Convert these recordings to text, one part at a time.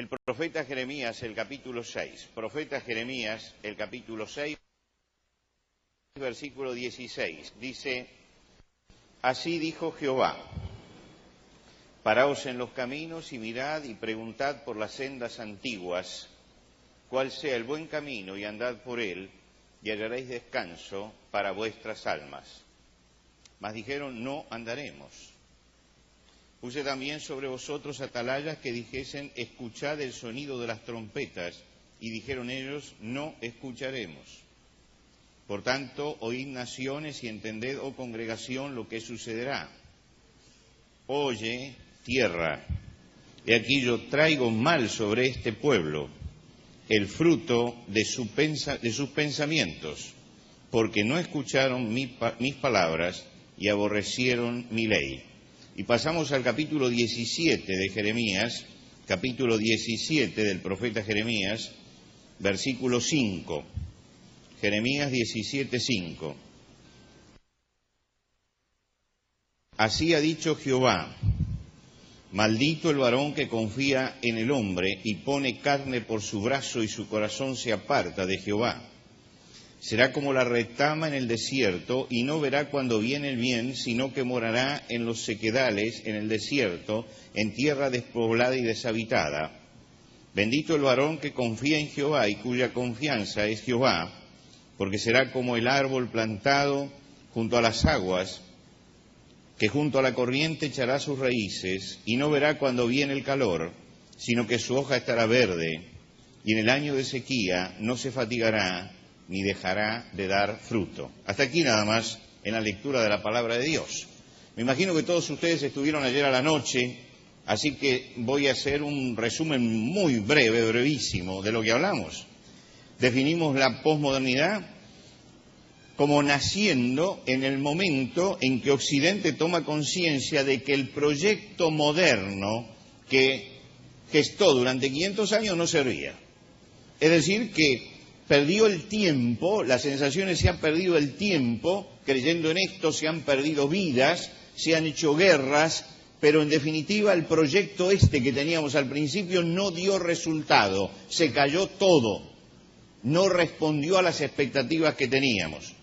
El profeta Jeremías, el capítulo 6. Profeta Jeremías, el capítulo 6, versículo 16. Dice: Así dijo Jehová: Paraos en los caminos y mirad y preguntad por las sendas antiguas, cuál sea el buen camino, y andad por él, y hallaréis descanso para vuestras almas. Mas dijeron: no andaremos. Puse también sobre vosotros atalayas que dijesen: escuchad el sonido de las trompetas. Y dijeron ellos: no escucharemos. Por tanto, oíd naciones y entended, oh congregación, lo que sucederá. Oye, tierra, he aquí yo traigo mal sobre este pueblo, el fruto de sus pensamientos, porque no escucharon mis palabras y aborrecieron mi ley. Y pasamos al capítulo 17 de Jeremías, capítulo 17 del profeta Jeremías, versículo 5. Jeremías 17, 5. Así ha dicho Jehová: maldito el varón que confía en el hombre y pone carne por su brazo, y su corazón se aparta de Jehová. Será como la retama en el desierto, y no verá cuando viene el bien, sino que morará en los sequedales, en el desierto, en tierra despoblada y deshabitada. Bendito el varón que confía en Jehová y cuya confianza es Jehová, porque será como el árbol plantado junto a las aguas, que junto a la corriente echará sus raíces, y no verá cuando viene el calor, sino que su hoja estará verde, y en el año de sequía no se fatigará, ni dejará de dar fruto. Hasta aquí nada más en la lectura de la palabra de Dios. Me imagino que todos ustedes estuvieron ayer a la noche, así que voy a hacer un resumen muy breve, brevísimo, de lo que hablamos. Definimos la posmodernidad como naciendo en el momento en que Occidente toma conciencia de que el proyecto moderno que gestó durante 500 años no servía. Es decir, que perdió el tiempo, las sensaciones se han perdido el tiempo, creyendo en esto se han perdido vidas, se han hecho guerras, pero en definitiva el proyecto que teníamos al principio no dio resultado, se cayó todo, no respondió a las expectativas que teníamos.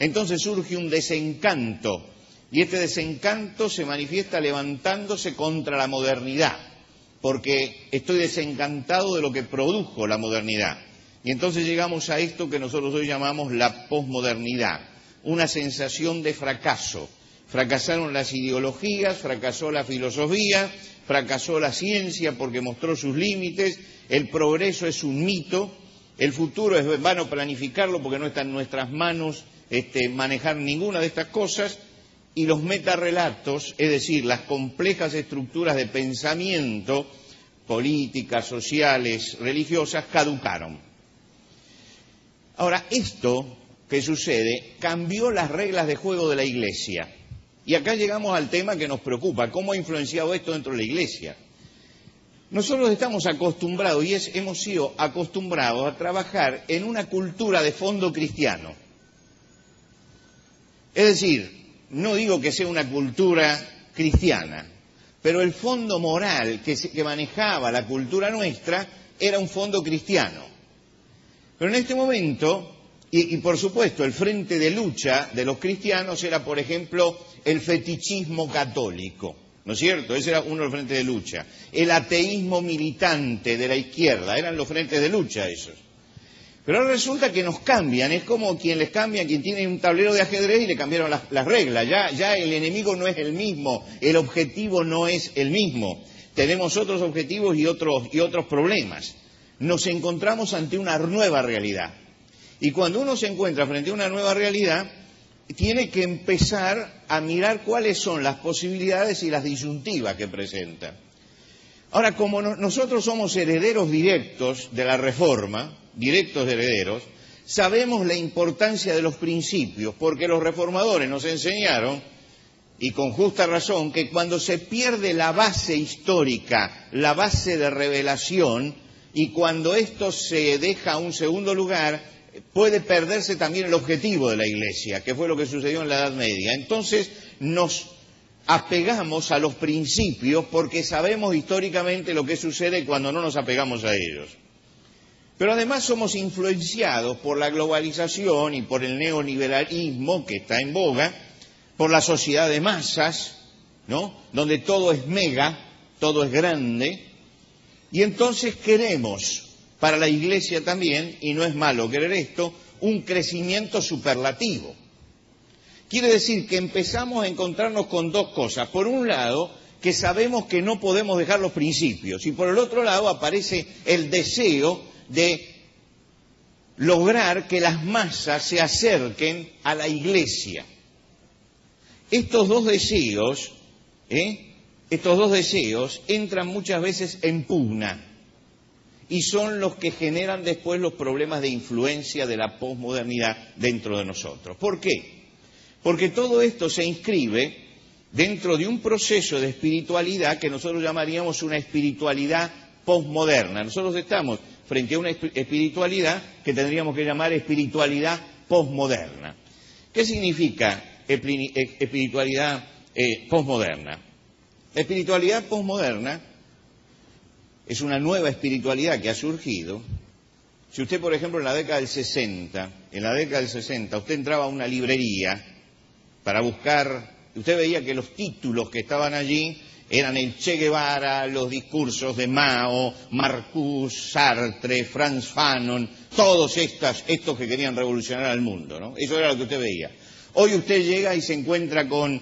Entonces surge un desencanto, y este desencanto se manifiesta levantándose contra la modernidad, porque estoy desencantado de lo que produjo la modernidad. Y entonces llegamos a esto que nosotros hoy llamamos la posmodernidad, una sensación de fracaso. Fracasaron las ideologías, fracasó la filosofía, fracasó la ciencia porque mostró sus límites, el progreso es un mito, el futuro es vano planificarlo porque no está en nuestras manos manejar ninguna de estas cosas, y los metarrelatos, es decir, las complejas estructuras de pensamiento, políticas, sociales, religiosas, caducaron. Ahora, esto que sucede cambió las reglas de juego de la Iglesia. Y acá llegamos al tema que nos preocupa: ¿cómo ha influenciado esto dentro de la Iglesia? Nosotros estamos acostumbrados, hemos sido acostumbrados a trabajar en una cultura de fondo cristiano. Es decir, no digo que sea una cultura cristiana, pero el fondo moral que manejaba la cultura nuestra era un fondo cristiano. Pero en este momento, y por supuesto el frente de lucha de los cristianos era, por ejemplo, el fetichismo católico, ¿no es cierto? Ese era uno de los frentes de lucha. El ateísmo militante de la izquierda, eran los frentes de lucha esos. Pero ahora resulta que nos cambian, es como quien tiene un tablero de ajedrez y le cambiaron las reglas. Ya el enemigo no es el mismo, el objetivo no es el mismo. Tenemos otros objetivos y otros problemas. Nos encontramos ante una nueva realidad. Y cuando uno se encuentra frente a una nueva realidad, tiene que empezar a mirar cuáles son las posibilidades y las disyuntivas que presenta. Ahora, como nosotros somos herederos directos de la Reforma, directos herederos, sabemos la importancia de los principios, porque los reformadores nos enseñaron, y con justa razón, que cuando se pierde la base histórica, la base de revelación, y cuando esto se deja a un segundo lugar, puede perderse también el objetivo de la Iglesia, que fue lo que sucedió en la Edad Media. Entonces nos apegamos a los principios porque sabemos históricamente lo que sucede cuando no nos apegamos a ellos. Pero además somos influenciados por la globalización y por el neoliberalismo que está en boga, por la sociedad de masas, ¿no?, donde todo es mega, todo es grande, y entonces queremos, para la Iglesia también, y no es malo querer esto, un crecimiento superlativo. Quiere decir que empezamos a encontrarnos con dos cosas. Por un lado, que sabemos que no podemos dejar los principios, y por el otro lado aparece el deseo de lograr que las masas se acerquen a la Iglesia. Estos dos deseos entran muchas veces en pugna y son los que generan después los problemas de influencia de la posmodernidad dentro de nosotros. ¿Por qué? Porque todo esto se inscribe dentro de un proceso de espiritualidad que nosotros llamaríamos una espiritualidad posmoderna. Nosotros estamos frente a una espiritualidad que tendríamos que llamar espiritualidad posmoderna. ¿Qué significa espiritualidad posmoderna? La espiritualidad posmoderna es una nueva espiritualidad que ha surgido. Si usted, por ejemplo, en la década del 60, usted entraba a una librería para buscar, usted veía que los títulos que estaban allí eran el Che Guevara, los discursos de Mao, Marcuse, Sartre, Frantz Fanon, todos estos que querían revolucionar al mundo, ¿no? Eso era lo que usted veía. Hoy usted llega y se encuentra con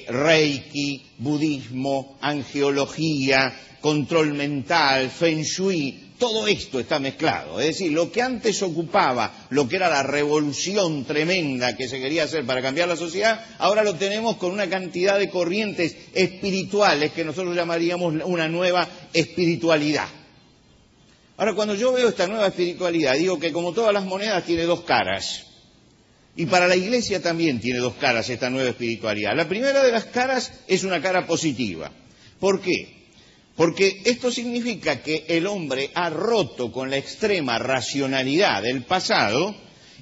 Reiki, budismo, angeología, control mental, Feng Shui, todo esto está mezclado. Es decir, lo que antes ocupaba, lo que era la revolución tremenda que se quería hacer para cambiar la sociedad, ahora lo tenemos con una cantidad de corrientes espirituales que nosotros llamaríamos una nueva espiritualidad. Ahora, cuando yo veo esta nueva espiritualidad, digo que como todas las monedas tiene dos caras. Y para la Iglesia también tiene dos caras esta nueva espiritualidad. La primera de las caras es una cara positiva. ¿Por qué? Porque esto significa que el hombre ha roto con la extrema racionalidad del pasado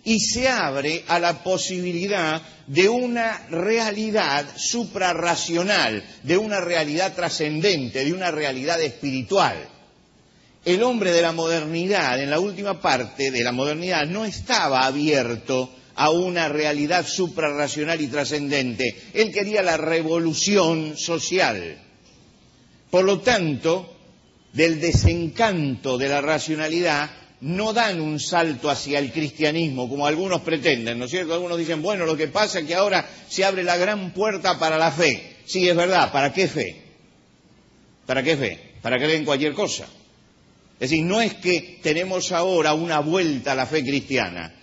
y se abre a la posibilidad de una realidad suprarracional, de una realidad trascendente, de una realidad espiritual. El hombre de la modernidad, en la última parte de la modernidad, no estaba abierto a una realidad suprarracional y trascendente. Él quería la revolución social. Por lo tanto, del desencanto de la racionalidad no dan un salto hacia el cristianismo, como algunos pretenden, ¿no es cierto? Algunos dicen, bueno, lo que pasa es que ahora se abre la gran puerta para la fe. Sí, es verdad, ¿para qué fe? ¿Para qué fe? ¿Para creer en cualquier cosa? Es decir, no es que tenemos ahora una vuelta a la fe cristiana,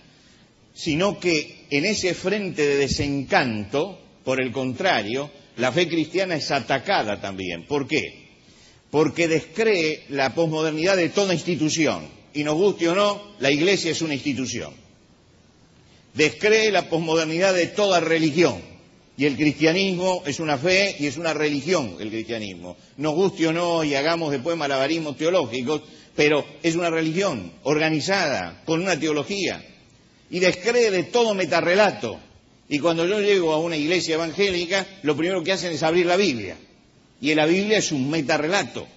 sino que en ese frente de desencanto, por el contrario, la fe cristiana es atacada también. ¿Por qué? Porque descree la posmodernidad de toda institución, y nos guste o no, la Iglesia es una institución. Descree la posmodernidad de toda religión, y el cristianismo es una fe y es una religión, el cristianismo. Nos guste o no, y hagamos después malabarismos teológicos, pero es una religión organizada, con una teología, y descree de todo metarrelato. Y cuando yo llego a una iglesia evangélica, lo primero que hacen es abrir la Biblia. Y en la Biblia es un metarrelato.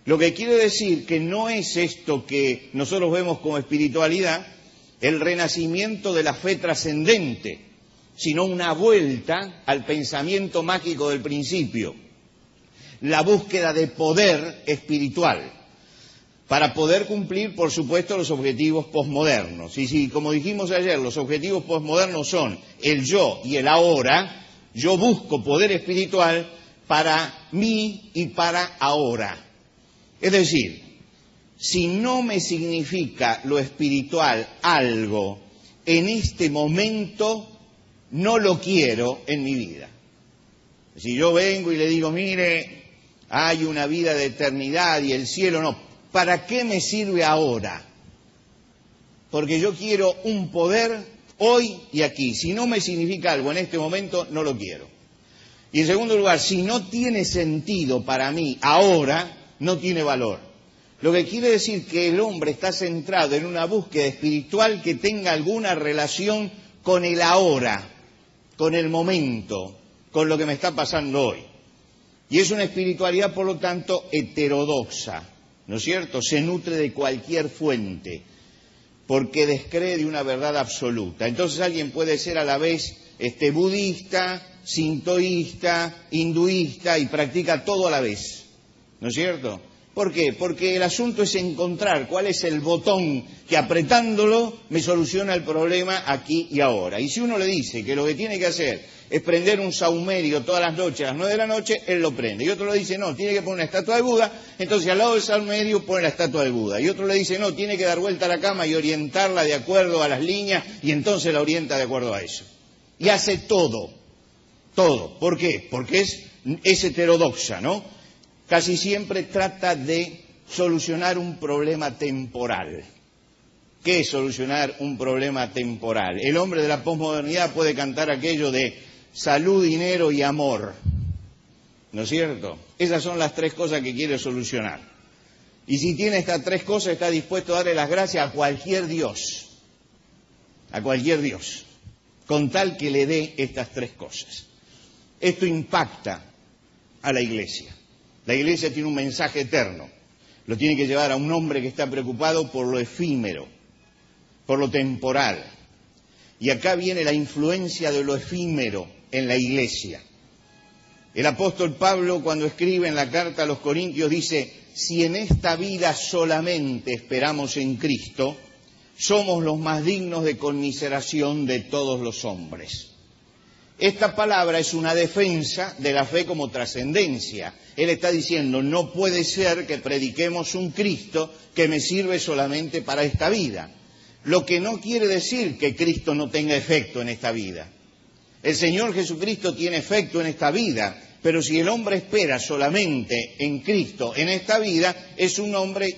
Lo que quiere decir que no es esto que nosotros vemos como espiritualidad, el renacimiento de la fe trascendente, sino una vuelta al pensamiento mágico del principio. La búsqueda de poder espiritual, para poder cumplir, por supuesto, los objetivos posmodernos. Y si, como dijimos ayer, los objetivos posmodernos son el yo y el ahora, yo busco poder espiritual para mí y para ahora. Es decir, si no me significa lo espiritual algo en este momento, no lo quiero en mi vida. Si yo vengo y le digo, mire, hay una vida de eternidad y el cielo no, ¿para qué me sirve ahora? Porque yo quiero un poder hoy y aquí. Si no me significa algo en este momento, no lo quiero. Y en segundo lugar, si no tiene sentido para mí ahora, no tiene valor. Lo que quiere decir que el hombre está centrado en una búsqueda espiritual que tenga alguna relación con el ahora, con el momento, con lo que me está pasando hoy. Y es una espiritualidad, por lo tanto, heterodoxa, ¿no es cierto? Se nutre de cualquier fuente, porque descree de una verdad absoluta. Entonces alguien puede ser a la vez budista, sintoísta, hinduista y practica todo a la vez, ¿no es cierto? ¿Por qué? Porque el asunto es encontrar cuál es el botón que apretándolo me soluciona el problema aquí y ahora. Y si uno le dice que lo que tiene que hacer es prender un saumerio todas las noches a las 9 de la noche, él lo prende. Y otro le dice, no, tiene que poner una estatua de Buda, entonces al lado del saumerio pone la estatua de Buda. Y otro le dice, no, tiene que dar vuelta a la cama y orientarla de acuerdo a las líneas, y entonces la orienta de acuerdo a eso. Y hace todo. ¿Por qué? Porque es heterodoxa, ¿no? Casi siempre trata de solucionar un problema temporal. ¿Qué es solucionar un problema temporal? El hombre de la posmodernidad puede cantar aquello de salud, dinero y amor, ¿no es cierto? Esas son las tres cosas que quiere solucionar. Y si tiene estas tres cosas, está dispuesto a darle las gracias a cualquier Dios, con tal que le dé estas tres cosas. Esto impacta a la Iglesia. La Iglesia tiene un mensaje eterno. Lo tiene que llevar a un hombre que está preocupado por lo efímero, por lo temporal. Y acá viene la influencia de lo efímero en la Iglesia. El apóstol Pablo, cuando escribe en la carta a los Corintios, dice, si en esta vida solamente esperamos en Cristo, somos los más dignos de conmiseración de todos los hombres. Esta palabra es una defensa de la fe como trascendencia. Él está diciendo, no puede ser que prediquemos un Cristo que me sirve solamente para esta vida. Lo que no quiere decir que Cristo no tenga efecto en esta vida. El Señor Jesucristo tiene efecto en esta vida, pero si el hombre espera solamente en Cristo en esta vida, es un hombre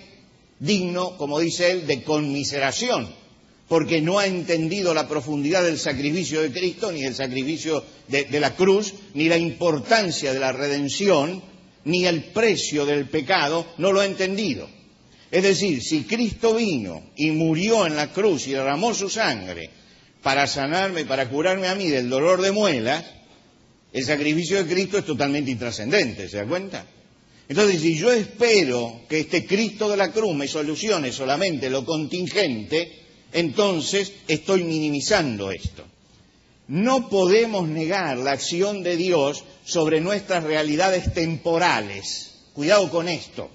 digno, como dice él, de conmiseración. Porque no ha entendido la profundidad del sacrificio de Cristo, ni el sacrificio de la cruz, ni la importancia de la redención, ni el precio del pecado, no lo ha entendido. Es decir, si Cristo vino y murió en la cruz y derramó su sangre para sanarme, para curarme a mí del dolor de muelas, el sacrificio de Cristo es totalmente intrascendente, ¿se da cuenta? Entonces, si yo espero que este Cristo de la cruz me solucione solamente lo contingente, entonces estoy minimizando esto. No podemos negar la acción de Dios sobre nuestras realidades temporales. Cuidado con esto.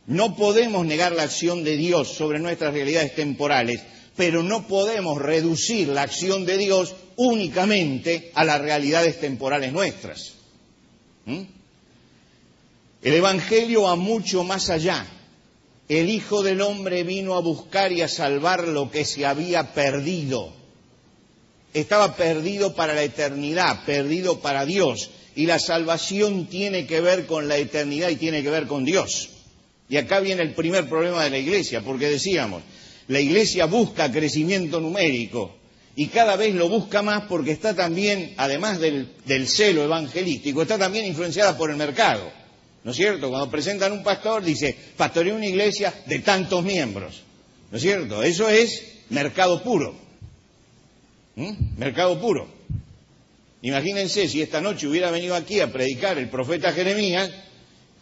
No podemos negar la acción de Dios sobre nuestras realidades temporales, pero no podemos reducir la acción de Dios únicamente a las realidades temporales nuestras. El Evangelio va mucho más allá. El Hijo del Hombre vino a buscar y a salvar lo que se había perdido. Estaba perdido para la eternidad, perdido para Dios. Y la salvación tiene que ver con la eternidad y tiene que ver con Dios. Y acá viene el primer problema de la Iglesia, porque decíamos, la Iglesia busca crecimiento numérico y cada vez lo busca más porque está también, además del celo evangelístico, está también influenciada por el mercado. ¿No es cierto? Cuando presentan un pastor, dice, pastoreé una iglesia de tantos miembros. ¿No es cierto? Eso es mercado puro. Mercado puro. Imagínense si esta noche hubiera venido aquí a predicar el profeta Jeremías,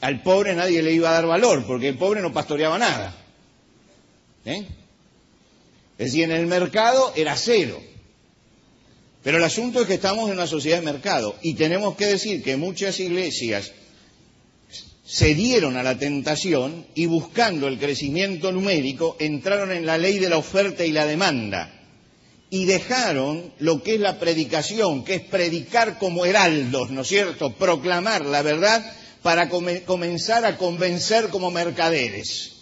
al pobre nadie le iba a dar valor, porque el pobre no pastoreaba nada. Es decir, en el mercado era cero. Pero el asunto es que estamos en una sociedad de mercado y tenemos que decir que muchas iglesias cedieron a la tentación y buscando el crecimiento numérico entraron en la ley de la oferta y la demanda y dejaron lo que es la predicación, que es predicar como heraldos, ¿no es cierto?, proclamar la verdad para comenzar a convencer como mercaderes.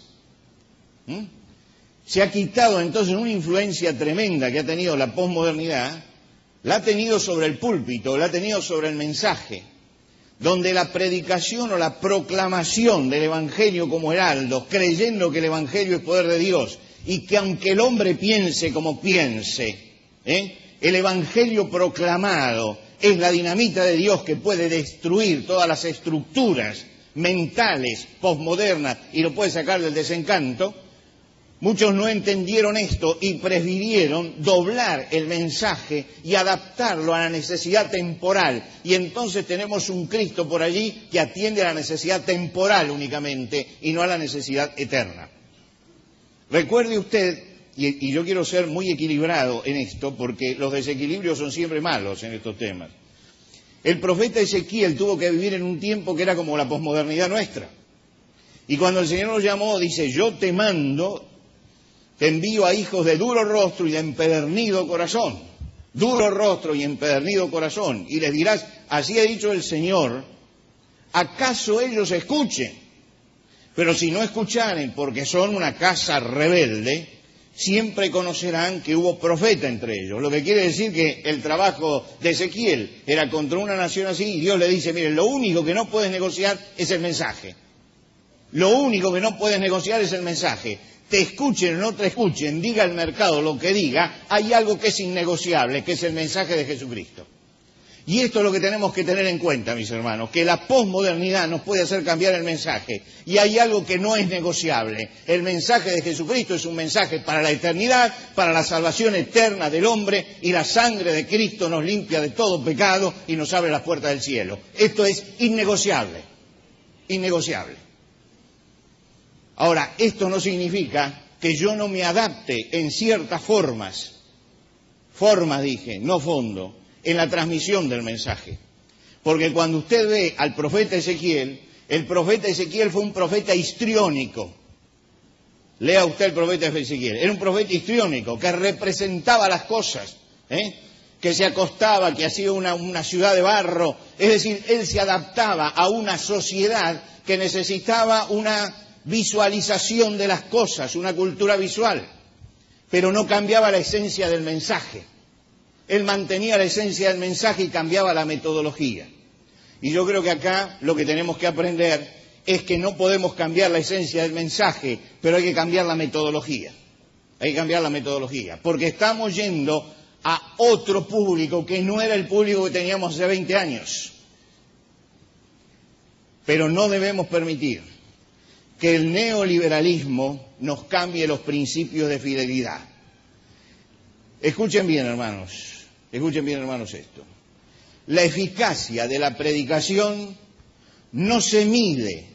Se ha quitado entonces una influencia tremenda que ha tenido la posmodernidad, la ha tenido sobre el púlpito, la ha tenido sobre el mensaje, donde la predicación o la proclamación del Evangelio como heraldos, creyendo que el Evangelio es poder de Dios, y que aunque el hombre piense como piense, el Evangelio proclamado es la dinamita de Dios que puede destruir todas las estructuras mentales, posmodernas, y lo puede sacar del desencanto. Muchos no entendieron esto y prefirieron doblar el mensaje y adaptarlo a la necesidad temporal. Y entonces tenemos un Cristo por allí que atiende a la necesidad temporal únicamente y no a la necesidad eterna. Recuerde usted, y yo quiero ser muy equilibrado en esto porque los desequilibrios son siempre malos en estos temas. El profeta Ezequiel tuvo que vivir en un tiempo que era como la posmodernidad nuestra. Y cuando el Señor nos llamó, dice, yo te mando, te envío a hijos de duro rostro y de empedernido corazón. Duro rostro y empedernido corazón. Y les dirás, así ha dicho el Señor, ¿acaso ellos escuchen? Pero si no escucharen, porque son una casa rebelde, siempre conocerán que hubo profeta entre ellos. Lo que quiere decir que el trabajo de Ezequiel era contra una nación así, y Dios le dice, miren, lo único que no puedes negociar es el mensaje. Lo único que no puedes negociar es el mensaje. Te escuchen o no te escuchen, diga el mercado lo que diga, hay algo que es innegociable, que es el mensaje de Jesucristo. Y esto es lo que tenemos que tener en cuenta, mis hermanos, que la posmodernidad nos puede hacer cambiar el mensaje. Y hay algo que no es negociable. El mensaje de Jesucristo es un mensaje para la eternidad, para la salvación eterna del hombre, y la sangre de Cristo nos limpia de todo pecado y nos abre las puertas del cielo. Esto es innegociable, innegociable. Ahora, esto no significa que yo no me adapte en ciertas formas dije, no fondo, en la transmisión del mensaje. Porque cuando usted ve al profeta Ezequiel, el profeta Ezequiel fue un profeta histriónico. Lea usted el profeta Ezequiel. Era un profeta histriónico que representaba las cosas, que se acostaba, que hacía una ciudad de barro. Es decir, él se adaptaba a una sociedad que necesitaba una visualización de las cosas, una cultura visual. Pero no cambiaba la esencia del mensaje. Él mantenía la esencia del mensaje y cambiaba la metodología. Y yo creo que acá lo que tenemos que aprender es que no podemos cambiar la esencia del mensaje, pero hay que cambiar la metodología. Hay que cambiar la metodología, porque estamos yendo a otro público que no era el público que teníamos hace 20 años. Pero no debemos permitir que el neoliberalismo nos cambie los principios de fidelidad. Escuchen bien, hermanos esto. La eficacia de la predicación no se mide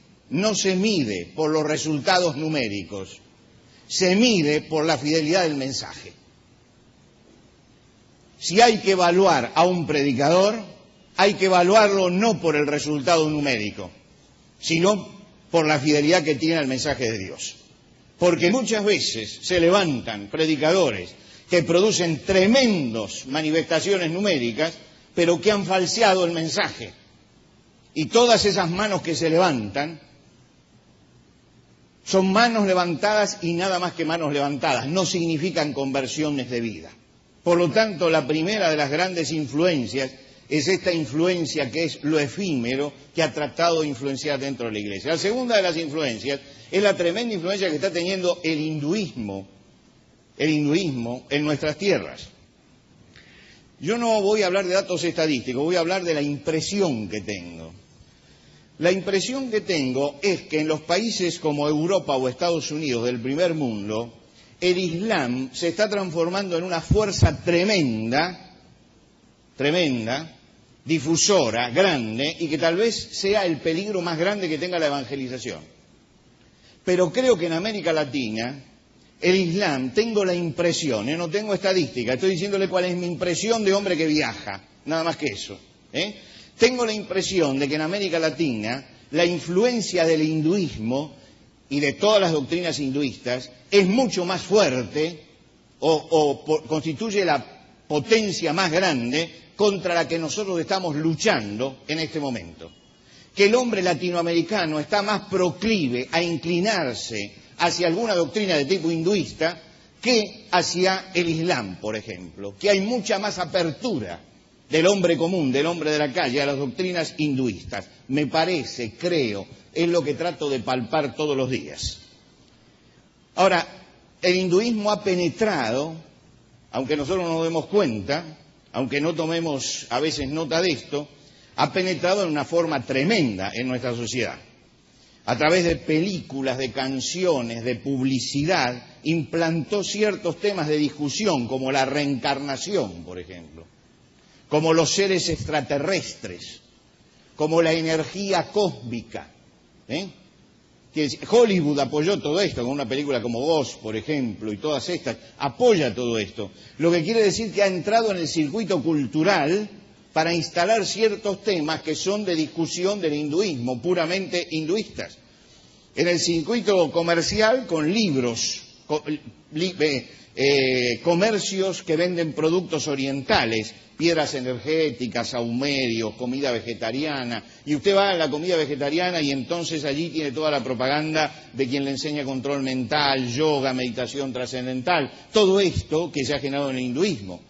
por los resultados numéricos, se mide por la fidelidad del mensaje. Si hay que evaluar a un predicador, hay que evaluarlo no por el resultado numérico, sino por la fidelidad que tiene al mensaje de Dios. Porque muchas veces se levantan predicadores que producen tremendas manifestaciones numéricas, pero que han falseado el mensaje. Y todas esas manos que se levantan son manos levantadas y nada más que manos levantadas, no significan conversiones de vida. Por lo tanto, la primera de las grandes influencias es esta influencia que es lo efímero que ha tratado de influenciar dentro de la Iglesia. La segunda de las influencias es la tremenda influencia que está teniendo el hinduismo en nuestras tierras. Yo no voy a hablar de datos estadísticos, voy a hablar de la impresión que tengo. La impresión que tengo es que en los países como Europa o Estados Unidos del primer mundo, el Islam se está transformando en una fuerza tremenda, difusora, grande, y que tal vez sea el peligro más grande que tenga la evangelización. Pero creo que en América Latina, el Islam, tengo la impresión, no tengo estadística, estoy diciéndole cuál es mi impresión de hombre que viaja, nada más que eso. Tengo la impresión de que en América Latina la influencia del hinduismo y de todas las doctrinas hinduistas es mucho más fuerte constituye la potencia más grande contra la que nosotros estamos luchando en este momento. Que el hombre latinoamericano está más proclive a inclinarse hacia alguna doctrina de tipo hinduista que hacia el Islam, por ejemplo. Que hay mucha más apertura del hombre común, del hombre de la calle, a las doctrinas hinduistas. Me parece, creo, es lo que trato de palpar todos los días. Ahora, el hinduismo ha penetrado, aunque nosotros no nos demos cuenta, aunque no tomemos a veces nota de esto, ha penetrado en una forma tremenda en nuestra sociedad. a través de películas, de canciones, de publicidad, implantó ciertos temas de discusión, como la reencarnación, por ejemplo, como los seres extraterrestres, como la energía cósmica. Hollywood apoyó todo esto, con una película como Ghost, por ejemplo, y todas estas, apoya todo esto. Lo que quiere decir que ha entrado en el circuito cultural para instalar ciertos temas que son de discusión del hinduismo, puramente hinduistas. En el circuito comercial, con libros, comercios que venden productos orientales, piedras energéticas, sahumerios, comida vegetariana, y usted va a la comida vegetariana y entonces allí tiene toda la propaganda de quien le enseña control mental, yoga, meditación trascendental, todo esto que se ha generado en el hinduismo.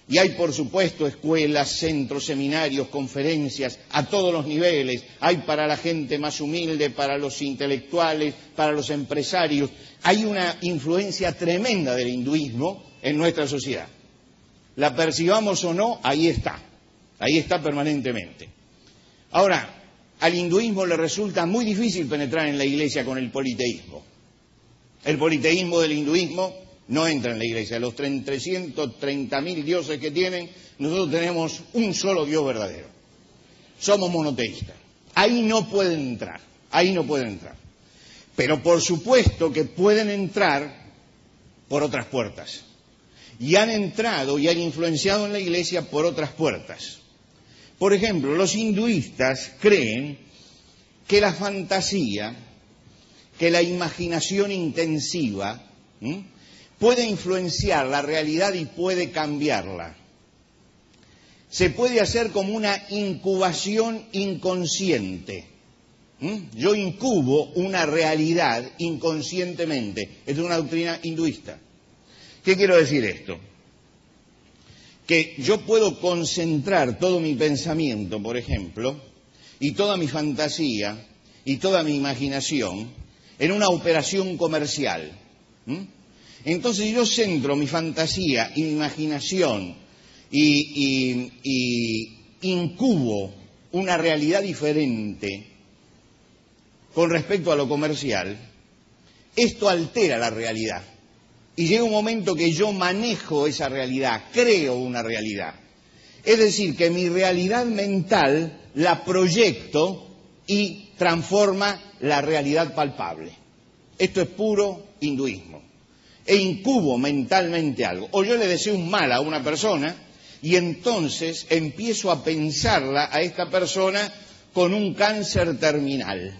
Y hay, por supuesto, escuelas, centros, seminarios, conferencias, a todos los niveles. Hay para la gente más humilde, para los intelectuales, para los empresarios. Hay una influencia tremenda del hinduismo en nuestra sociedad. La percibamos o no, ahí está permanentemente. Ahora, al hinduismo le resulta muy difícil penetrar en la iglesia con el politeísmo. El politeísmo del hinduismo no entra en la iglesia. Los 330.000 dioses que tienen, nosotros tenemos un solo Dios verdadero. Somos monoteístas. Ahí no pueden entrar. Pero por supuesto que pueden entrar por otras puertas. Y han entrado y han influenciado en la iglesia por otras puertas. Por ejemplo, los hinduistas creen que la fantasía, que la imaginación intensiva, puede influenciar la realidad y puede cambiarla. Se puede hacer como una incubación inconsciente. Yo incubo una realidad inconscientemente. Esta es una doctrina hinduista. ¿Qué quiero decir esto? Que yo puedo concentrar todo mi pensamiento, por ejemplo, y toda mi fantasía y toda mi imaginación en una operación comercial. Entonces yo centro mi fantasía y mi imaginación y incubo una realidad diferente con respecto a lo comercial. Esto altera la realidad. Y llega un momento que yo manejo esa realidad, creo una realidad. Es decir, que mi realidad mental la proyecto y transforma la realidad palpable. Esto es puro hinduismo. E incubo mentalmente algo. O yo le deseo un mal a una persona y entonces empiezo a pensarla a esta persona con un cáncer terminal.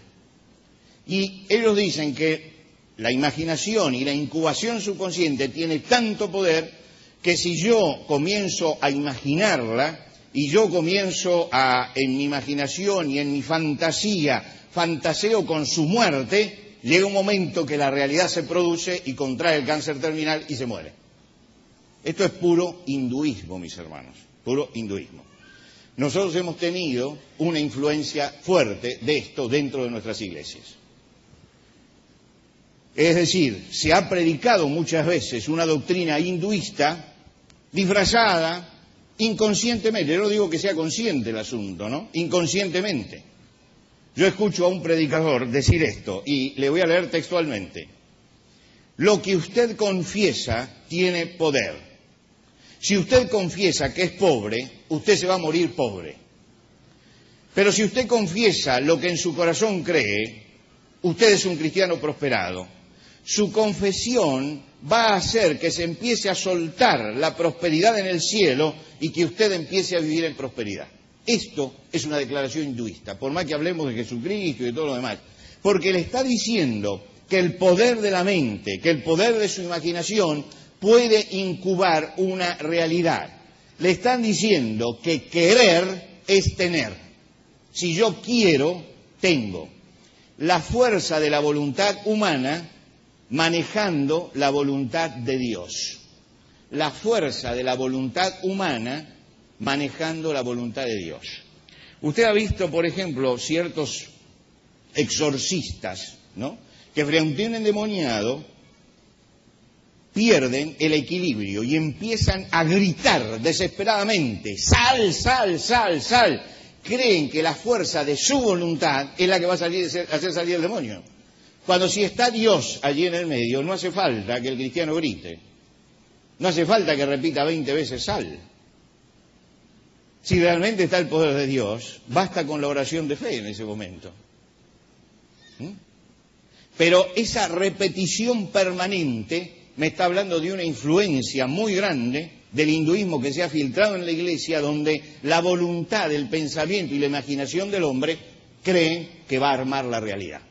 Y ellos dicen que la imaginación y la incubación subconsciente tiene tanto poder que si yo comienzo a imaginarla y yo comienzo en mi imaginación y en mi fantasía, fantaseo con su muerte, llega un momento que la realidad se produce y contrae el cáncer terminal y se muere. Esto es puro hinduismo, mis hermanos, puro hinduismo. Nosotros hemos tenido una influencia fuerte de esto dentro de nuestras iglesias. Es decir, se ha predicado muchas veces una doctrina hinduista disfrazada inconscientemente. Yo no digo que sea consciente el asunto, ¿no? Inconscientemente. Yo escucho a un predicador decir esto y le voy a leer textualmente. Lo que usted confiesa tiene poder. Si usted confiesa que es pobre, usted se va a morir pobre. Pero si usted confiesa lo que en su corazón cree, usted es un cristiano prosperado. Su confesión va a hacer que se empiece a soltar la prosperidad en el cielo y que usted empiece a vivir en prosperidad. Esto es una declaración hinduista, por más que hablemos de Jesucristo y de todo lo demás, porque le está diciendo que el poder de la mente, que el poder de su imaginación puede incubar una realidad. Le están diciendo que querer es tener. Si yo quiero, tengo. La fuerza de la voluntad humana manejando la voluntad de Dios. La fuerza de la voluntad humana manejando la voluntad de Dios. Usted ha visto, por ejemplo, ciertos exorcistas, ¿no?, que frente a un endemoniado pierden el equilibrio y empiezan a gritar desesperadamente, sal, sal, sal, sal, creen que la fuerza de su voluntad es la que va a hacer salir el demonio. Cuando si está Dios allí en el medio, no hace falta que el cristiano grite. No hace falta que repita 20 veces sal. Si realmente está el poder de Dios, basta con la oración de fe en ese momento. Pero esa repetición permanente me está hablando de una influencia muy grande del hinduismo que se ha filtrado en la Iglesia, donde la voluntad, el pensamiento y la imaginación del hombre creen que va a armar la realidad.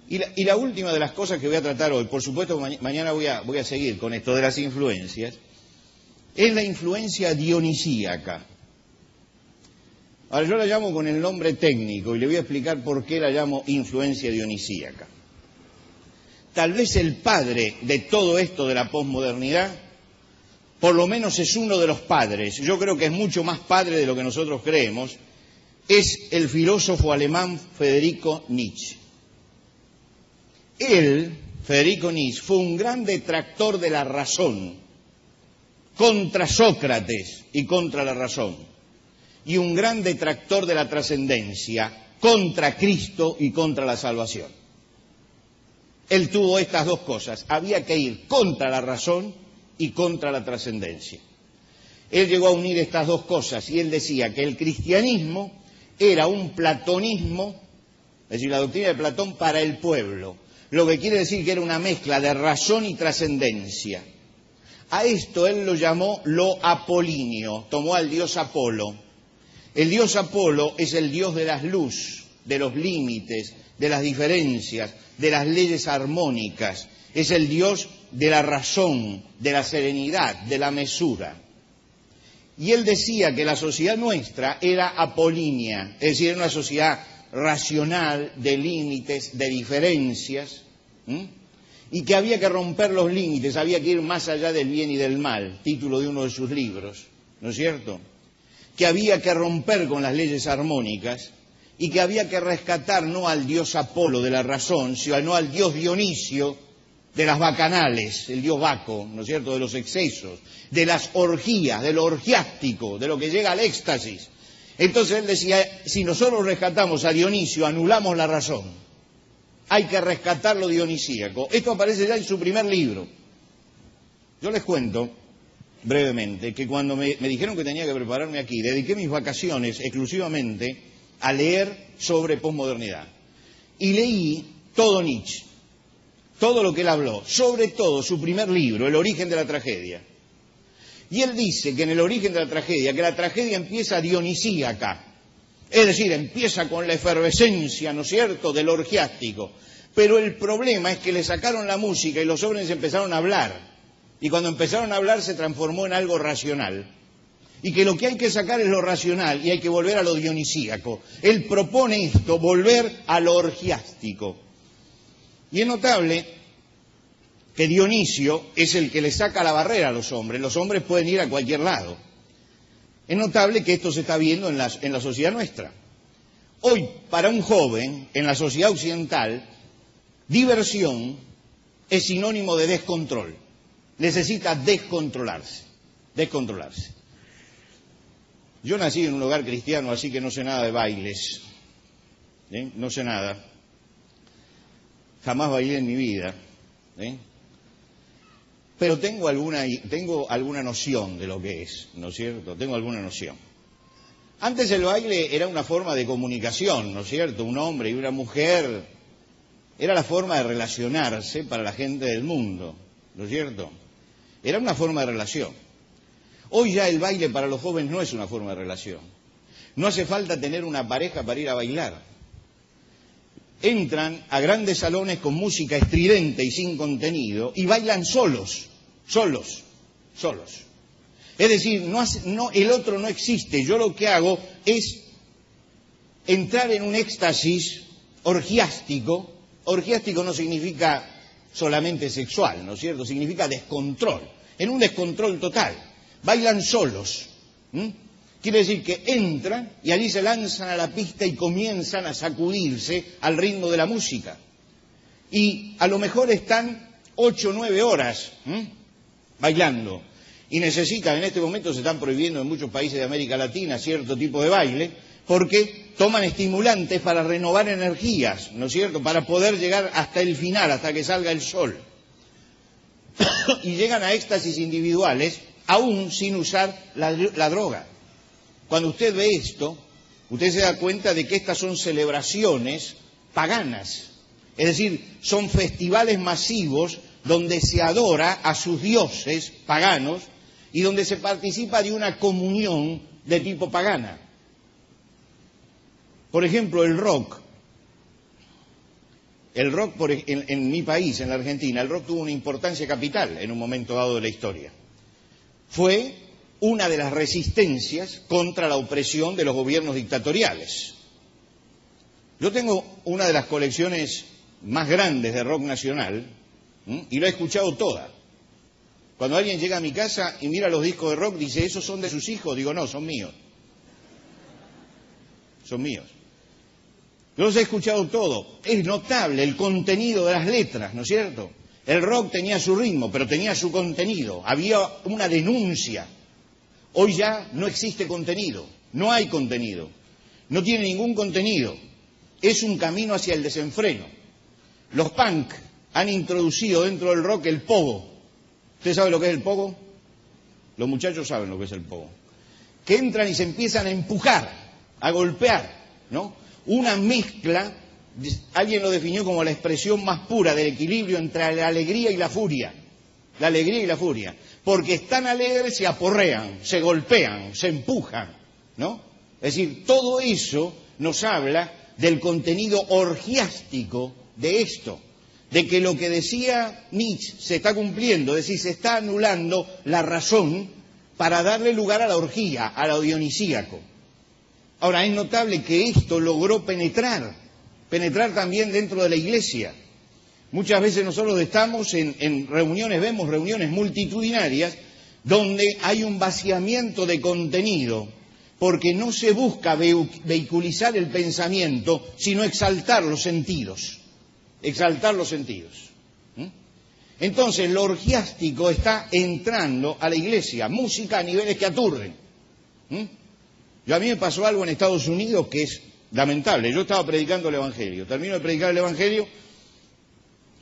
Y la última de las cosas que voy a tratar hoy, por supuesto mañana voy a seguir con esto de las influencias, es la influencia dionisíaca. Ahora yo la llamo con el nombre técnico y le voy a explicar por qué la llamo influencia dionisíaca. Tal vez el padre de todo esto de la posmodernidad, por lo menos es uno de los padres, yo creo que es mucho más padre de lo que nosotros creemos, es el filósofo alemán Friedrich Nietzsche. Él, Friedrich Nietzsche, fue un gran detractor de la razón, contra Sócrates y contra la razón, y un gran detractor de la trascendencia, contra Cristo y contra la salvación. Él tuvo estas dos cosas, había que ir contra la razón y contra la trascendencia. Él llegó a unir estas dos cosas y él decía que el cristianismo era un platonismo, es decir, la doctrina de Platón para el pueblo, lo que quiere decir que era una mezcla de razón y trascendencia. A esto él lo llamó lo apolíneo, tomó al dios Apolo. El dios Apolo es el dios de las luz, de los límites, de las diferencias, de las leyes armónicas. Es el dios de la razón, de la serenidad, de la mesura. Y él decía que la sociedad nuestra era apolínea, es decir, era una sociedad racional, de límites, de diferencias, y que había que romper los límites, había que ir más allá del bien y del mal, título de uno de sus libros, ¿no es cierto? Que había que romper con las leyes armónicas y que había que rescatar no al dios Apolo de la razón, sino al dios Dionisio de las bacanales, el dios Baco, ¿no es cierto?, de los excesos, de las orgías, de lo orgiástico, de lo que llega al éxtasis. Entonces él decía, si nosotros rescatamos a Dionisio, anulamos la razón. Hay que rescatar lo dionisíaco. Esto aparece ya en su primer libro. Yo les cuento brevemente que cuando me dijeron que tenía que prepararme aquí, dediqué mis vacaciones exclusivamente a leer sobre posmodernidad. Y leí todo Nietzsche, todo lo que él habló, sobre todo su primer libro, El origen de la tragedia. Y él dice que en El origen de la tragedia, que la tragedia empieza dionisíaca, es decir, empieza con la efervescencia, ¿no es cierto?, del orgiástico. Pero el problema es que le sacaron la música y los hombres empezaron a hablar. Y cuando empezaron a hablar se transformó en algo racional. Y que lo que hay que sacar es lo racional y hay que volver a lo dionisíaco. Él propone esto, volver a lo orgiástico. Y es notable que Dionisio es el que le saca la barrera a los hombres pueden ir a cualquier lado. Es notable que esto se está viendo en la sociedad nuestra. Hoy, para un joven, en la sociedad occidental, diversión es sinónimo de descontrol. Necesita descontrolarse. Yo nací en un hogar cristiano, así que no sé nada de bailes. No sé nada. Jamás bailé en mi vida. Pero tengo alguna noción de lo que es, ¿no es cierto? Tengo alguna noción. Antes el baile era una forma de comunicación, ¿no es cierto? Un hombre y una mujer era la forma de relacionarse para la gente del mundo, ¿no es cierto? Era una forma de relación. Hoy ya el baile para los jóvenes no es una forma de relación. No hace falta tener una pareja para ir a bailar. Entran a grandes salones con música estridente y sin contenido y bailan solos. Es decir, el otro no existe. Yo lo que hago es entrar en un éxtasis orgiástico. Orgiástico no significa solamente sexual, ¿no es cierto? Significa descontrol. En un descontrol total. Bailan solos. Quiere decir que entran y allí se lanzan a la pista y comienzan a sacudirse al ritmo de la música. Y a lo mejor están 8 o 9 horas bailando. Y necesitan, en este momento se están prohibiendo en muchos países de América Latina cierto tipo de baile, porque toman estimulantes para renovar energías, ¿no es cierto?, para poder llegar hasta el final, hasta que salga el sol. Y llegan a éxtasis individuales, aún sin usar la droga. Cuando usted ve esto, usted se da cuenta de que estas son celebraciones paganas. Es decir, son festivales masivos donde se adora a sus dioses paganos y donde se participa de una comunión de tipo pagana. Por ejemplo, el rock. El rock en mi país, en la Argentina, el rock tuvo una importancia capital en un momento dado de la historia. Fue una de las resistencias contra la opresión de los gobiernos dictatoriales. Yo tengo una de las colecciones más grandes de rock nacional, y lo he escuchado toda. Cuando alguien llega a mi casa y mira los discos de rock, dice, ¿esos son de sus hijos? Digo, no, son míos. Son míos. Yo los he escuchado todo. Es notable el contenido de las letras, ¿no es cierto? El rock tenía su ritmo, pero tenía su contenido. Había una denuncia. Hoy ya no existe contenido. No hay contenido. No tiene ningún contenido. Es un camino hacia el desenfreno. Los punk han introducido dentro del rock el pogo. ¿Usted sabe lo que es el pogo? Los muchachos saben lo que es el pogo. Que entran y se empiezan a empujar, a golpear, ¿no? Una mezcla, alguien lo definió como la expresión más pura del equilibrio entre la alegría y la furia. La alegría y la furia. Porque están alegres, se aporrean, se golpean, se empujan, ¿no? Es decir, todo eso nos habla del contenido orgiástico de esto, de que lo que decía Nietzsche se está cumpliendo, es decir, se está anulando la razón para darle lugar a la orgía, a lo dionisíaco. Ahora, es notable que esto logró penetrar también dentro de la Iglesia. Muchas veces nosotros estamos en reuniones, vemos reuniones multitudinarias donde hay un vaciamiento de contenido, porque no se busca vehiculizar el pensamiento, sino exaltar los sentidos. Exaltar los sentidos. Entonces, lo orgiástico está entrando a la Iglesia, música a niveles que aturden. A mí me pasó algo en Estados Unidos que es lamentable. Yo estaba predicando el Evangelio, termino de predicar el Evangelio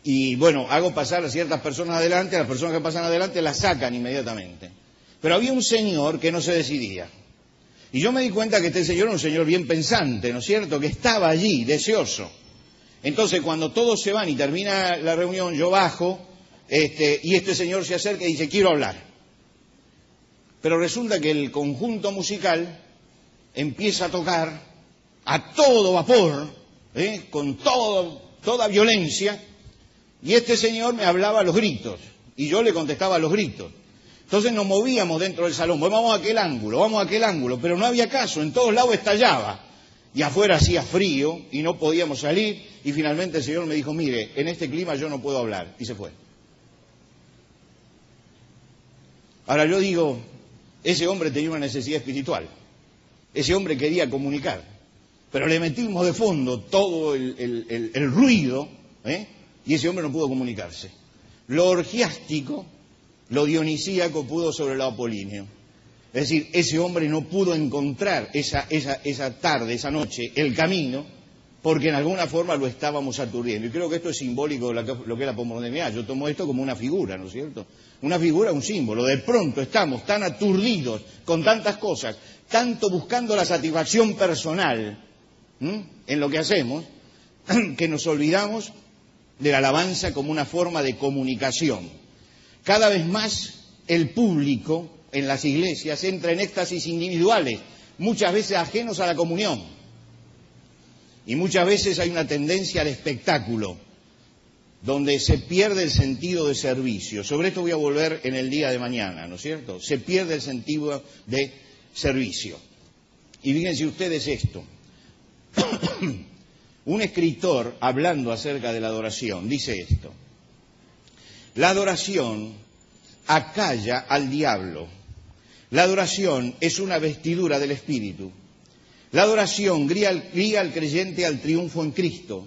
y, bueno, hago pasar a ciertas personas adelante, a las personas que pasan adelante las sacan inmediatamente. Pero había un señor que no se decidía. Y yo me di cuenta que este señor era un señor bien pensante, ¿no es cierto?, que estaba allí, deseoso. Entonces, cuando todos se van y termina la reunión, yo bajo, y este señor se acerca y dice, quiero hablar. Pero resulta que el conjunto musical empieza a tocar a todo vapor, con toda violencia, y este señor me hablaba a los gritos, y yo le contestaba a los gritos. Entonces nos movíamos dentro del salón, vamos a aquel ángulo, pero no había caso, en todos lados estallaba, y afuera hacía frío, y no podíamos salir, y finalmente el señor me dijo, mire, en este clima yo no puedo hablar, y se fue. Ahora yo digo, ese hombre tenía una necesidad espiritual. Ese hombre quería comunicar, pero le metimos de fondo todo el ruido, y ese hombre no pudo comunicarse. Lo orgiástico, lo dionisíaco pudo sobre lo apolíneo. Es decir, ese hombre no pudo encontrar esa tarde, esa noche, el camino, porque en alguna forma lo estábamos aturdiendo. Y creo que esto es simbólico de lo que es la posmodernidad. Yo tomo esto como una figura, ¿no es cierto? Una figura, un símbolo. De pronto estamos tan aturdidos con tantas cosas, tanto buscando la satisfacción personal en lo que hacemos, que nos olvidamos de la alabanza como una forma de comunicación. Cada vez más el público en las iglesias entra en éxtasis individuales, muchas veces ajenos a la comunión. Y muchas veces hay una tendencia al espectáculo, donde se pierde el sentido de servicio. Sobre esto voy a volver en el día de mañana, ¿no es cierto? Se pierde el sentido de servicio. Y fíjense ustedes esto. Un escritor, hablando acerca de la adoración, dice esto. La adoración acalla al diablo. La adoración es una vestidura del Espíritu. La adoración guía al creyente al triunfo en Cristo.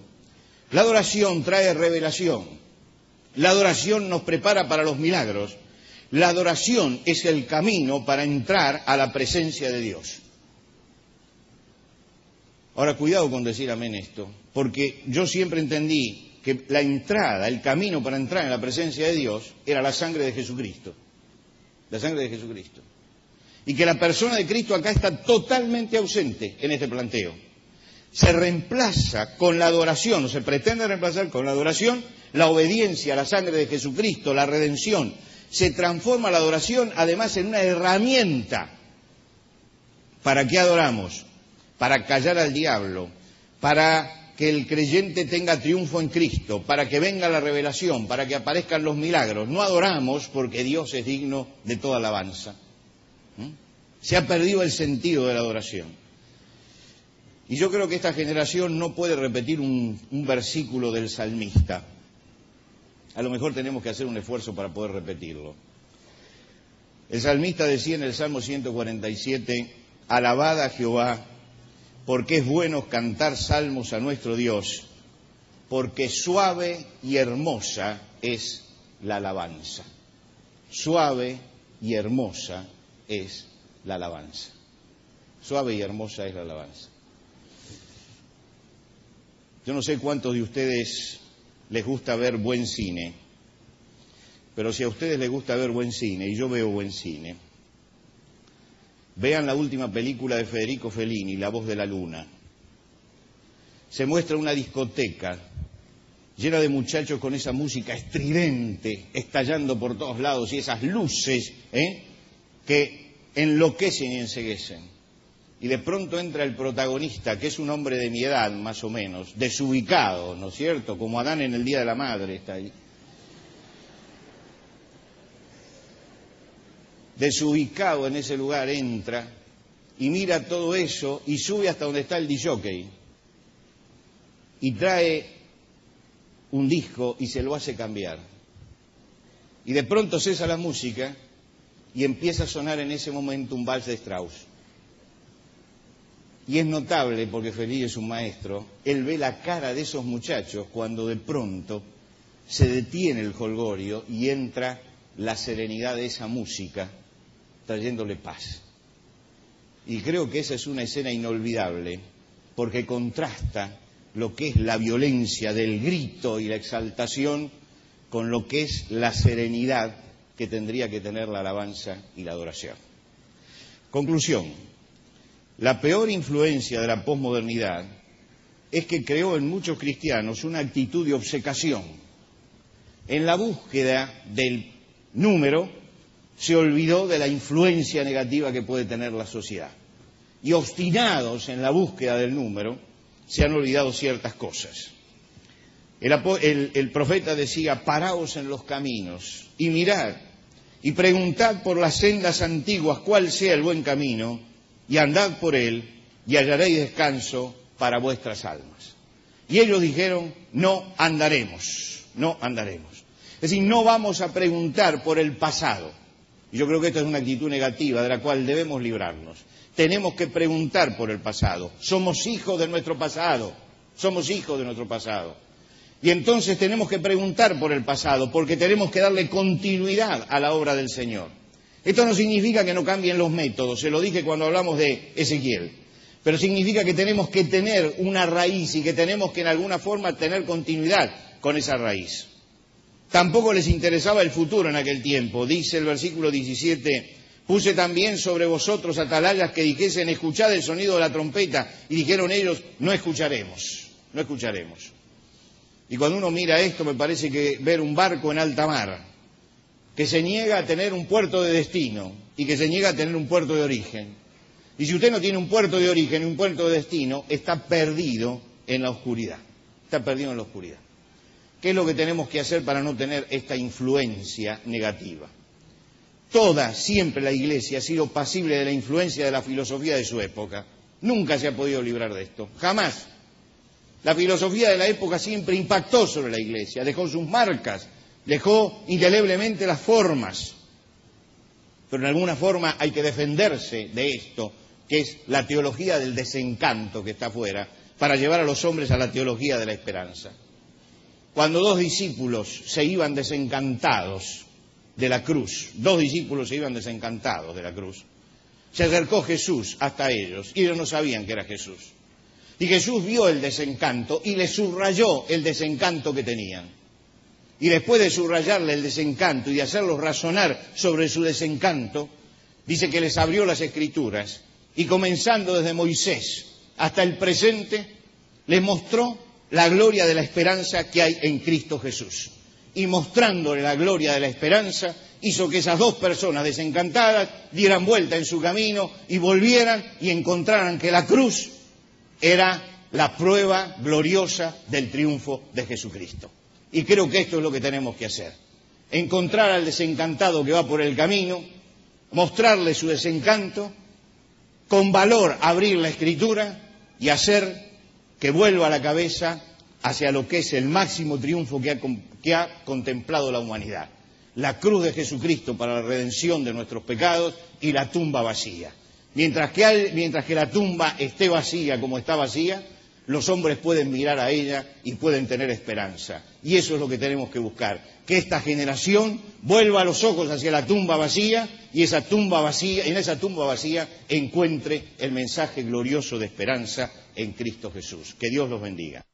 La adoración trae revelación. La adoración nos prepara para los milagros. La adoración es el camino para entrar a la presencia de Dios. Ahora, cuidado con decir amén esto, porque yo siempre entendí que la entrada, el camino para entrar en la presencia de Dios era la sangre de Jesucristo. La sangre de Jesucristo. Y que la persona de Cristo acá está totalmente ausente en este planteo. Se reemplaza con la adoración, o se pretende reemplazar con la adoración, la obediencia a la sangre de Jesucristo, la redención. Se transforma la adoración además en una herramienta. ¿Para qué adoramos? Para callar al diablo, para que el creyente tenga triunfo en Cristo, para que venga la revelación, para que aparezcan los milagros. No adoramos porque Dios es digno de toda alabanza. Se ha perdido el sentido de la adoración. Y yo creo que esta generación no puede repetir un versículo del salmista. A lo mejor tenemos que hacer un esfuerzo para poder repetirlo. El salmista decía en el Salmo 147, alabad a Jehová, porque es bueno cantar salmos a nuestro Dios, porque suave y hermosa es la alabanza. Suave y hermosa es la alabanza. Suave y hermosa es la alabanza. Yo no sé cuántos de ustedes les gusta ver buen cine, pero si a ustedes les gusta ver buen cine, y yo veo buen cine, vean la última película de Federico Fellini, La voz de la luna. Se muestra una discoteca llena de muchachos con esa música estridente, estallando por todos lados, y esas luces que enloquecen y enceguecen. Y de pronto entra el protagonista, que es un hombre de mi edad, más o menos, desubicado, ¿no es cierto? Como Adán en el Día de la Madre está ahí. Desubicado en ese lugar, entra y mira todo eso y sube hasta donde está el disjockey y trae un disco y se lo hace cambiar. Y de pronto cesa la música y empieza a sonar en ese momento un vals de Strauss. Y es notable, porque Fellini es un maestro, él ve la cara de esos muchachos cuando de pronto se detiene el jolgorio y entra la serenidad de esa música, trayéndole paz. Y creo que esa es una escena inolvidable, porque contrasta lo que es la violencia del grito y la exaltación con lo que es la serenidad que tendría que tener la alabanza y la adoración. Conclusión. La peor influencia de la posmodernidad es que creó en muchos cristianos una actitud de obcecación. En la búsqueda del número se olvidó de la influencia negativa que puede tener la sociedad. Y obstinados en la búsqueda del número, se han olvidado ciertas cosas. El profeta decía, paraos en los caminos y mirad y preguntad por las sendas antiguas cuál sea el buen camino, y andad por él, y hallaréis descanso para vuestras almas. Y ellos dijeron, no andaremos, no andaremos. Es decir, no vamos a preguntar por el pasado. Y yo creo que esta es una actitud negativa de la cual debemos librarnos. Tenemos que preguntar por el pasado. Somos hijos de nuestro pasado, somos hijos de nuestro pasado. Y entonces tenemos que preguntar por el pasado, porque tenemos que darle continuidad a la obra del Señor. Esto no significa que no cambien los métodos, se lo dije cuando hablamos de Ezequiel, pero significa que tenemos que tener una raíz y que tenemos que en alguna forma tener continuidad con esa raíz. Tampoco les interesaba el futuro en aquel tiempo. Dice el versículo 17, puse también sobre vosotros atalayas que dijesen, escuchad el sonido de la trompeta, y dijeron ellos, no escucharemos, no escucharemos. Y cuando uno mira esto me parece que ver un barco en alta mar, que se niega a tener un puerto de destino y que se niega a tener un puerto de origen. Y si usted no tiene un puerto de origen y un puerto de destino, está perdido en la oscuridad. Está perdido en la oscuridad. ¿Qué es lo que tenemos que hacer para no tener esta influencia negativa? Siempre la Iglesia ha sido pasible de la influencia de la filosofía de su época. Nunca se ha podido librar de esto. Jamás. La filosofía de la época siempre impactó sobre la Iglesia, dejó sus marcas, dejó indeleblemente las formas, pero en alguna forma hay que defenderse de esto, que es la teología del desencanto que está afuera, para llevar a los hombres a la teología de la esperanza. Cuando dos discípulos se iban desencantados de la cruz. 2 discípulos se iban desencantados de la cruz. Se acercó Jesús hasta ellos y ellos no sabían que era Jesús. Y Jesús vio el desencanto y les subrayó el desencanto que tenían. Y después de subrayarle el desencanto y de hacerlos razonar sobre su desencanto, dice que les abrió las Escrituras y comenzando desde Moisés hasta el presente, les mostró la gloria de la esperanza que hay en Cristo Jesús. Y mostrándole la gloria de la esperanza, hizo que esas 2 personas desencantadas dieran vuelta en su camino y volvieran y encontraran que la cruz era la prueba gloriosa del triunfo de Jesucristo. Y creo que esto es lo que tenemos que hacer. Encontrar al desencantado que va por el camino, mostrarle su desencanto, con valor abrir la Escritura y hacer que vuelva la cabeza hacia lo que es el máximo triunfo que ha contemplado la humanidad. La cruz de Jesucristo para la redención de nuestros pecados y la tumba vacía. Mientras que la tumba esté vacía como está vacía, los hombres pueden mirar a ella y pueden tener esperanza. Y eso es lo que tenemos que buscar, que esta generación vuelva los ojos hacia la tumba vacía y en esa tumba vacía encuentre el mensaje glorioso de esperanza en Cristo Jesús. Que Dios los bendiga.